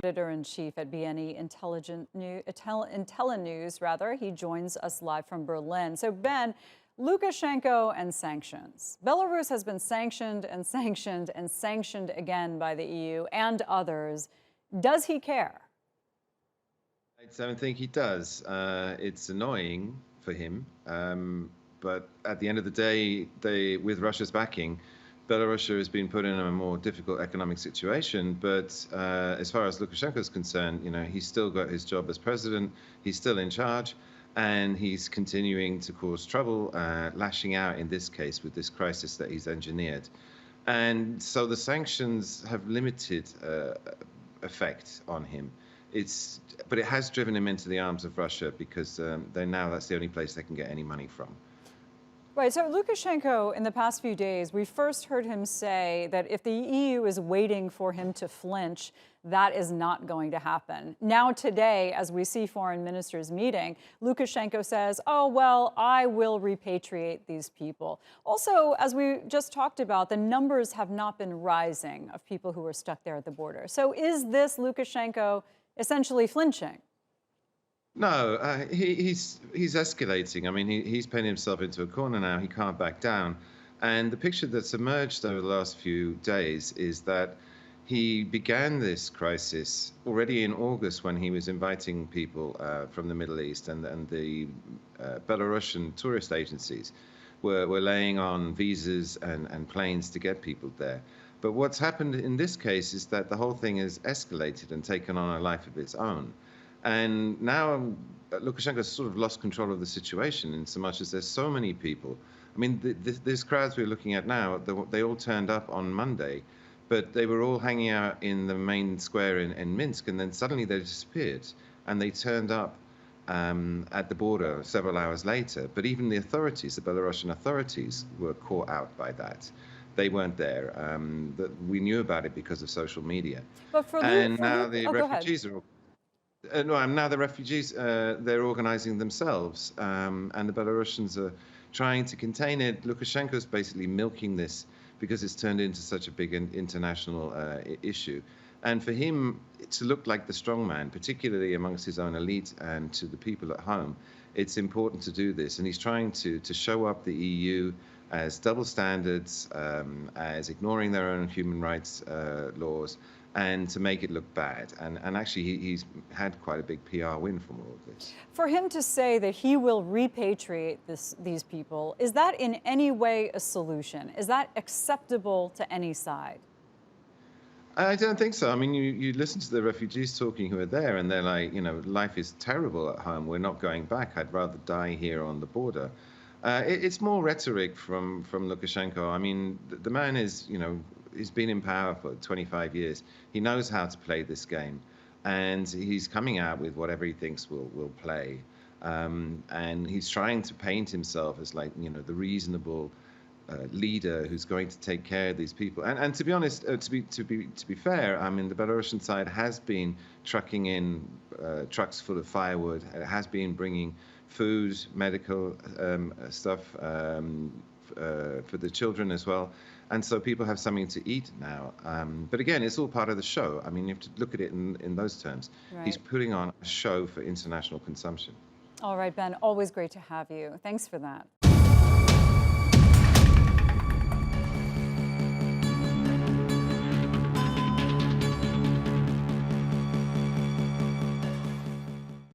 editor-in-chief at BNE IntelliNews. He joins us live from Berlin. So, Ben, Lukashenko and sanctions. Belarus has been sanctioned and sanctioned and sanctioned again by the EU and others. Does he care? I don't think he does. It's annoying for him, but at the end of the day, with Russia's backing, Belarus has been put in a more difficult economic situation. But as far as Lukashenko is concerned, he's still got his job as president. He's still in charge, and he's continuing to cause trouble, lashing out in this case with this crisis that he's engineered. And so the sanctions have limited effect on him. But it has driven him into the arms of Russia because that's the only place they can get any money from. Right. So Lukashenko, in the past few days, we first heard him say that if the EU is waiting for him to flinch, that is not going to happen. Now today, as we see foreign ministers meeting, Lukashenko says, oh, well, I will repatriate these people. Also, as we just talked about, the numbers have not been rising of people who are stuck there at the border. So is this Lukashenko essentially flinching? No, he's escalating. I mean, he's painted himself into a corner now. He can't back down. And the picture that's emerged over the last few days is that he began this crisis already in August when he was inviting people from the Middle East, and the Belarusian tourist agencies were laying on visas and planes to get people there. But what's happened in this case is that the whole thing has escalated and taken on a life of its own. And now Lukashenko has sort of lost control of the situation in so much as there's so many people. I mean, these crowds we're looking at now, they all turned up on Monday, but they were all hanging out in the main square in Minsk, and then suddenly they disappeared, and they turned up at the border several hours later. But even the authorities, the Belarusian authorities, were caught out by that. They weren't there. We knew about it because of social media. But now the refugees are. Now the refugees, they're organizing themselves, and the Belarusians are trying to contain it. Lukashenko's basically milking this because it's turned into such a big international issue. And for him to look like the strongman, particularly amongst his own elite and to the people at home, it's important to do this. And he's trying to show up the EU as double standards, as ignoring their own human rights laws, and to make it look bad. And actually, he's had quite a big PR win from all of this. For him to say that he will repatriate these people, is that in any way a solution? Is that acceptable to any side? I don't think so. I mean, you listen to the refugees talking who are there, and they're like, life is terrible at home. We're not going back. I'd rather die here on the border. It's more rhetoric from Lukashenko. I mean, the man is, he's been in power for 25 years. He knows how to play this game, and he's coming out with whatever he thinks will play. And he's trying to paint himself as like, the reasonable leader who's going to take care of these people. And to be honest, to be fair, I mean, the Belarusian side has been trucking in trucks full of firewood. It has been bringing food, medical stuff for the children as well. And so people have something to eat now. But again, it's all part of the show. I mean, you have to look at it in those terms. Right. He's putting on a show for international consumption. All right, Ben, always great to have you. Thanks for that.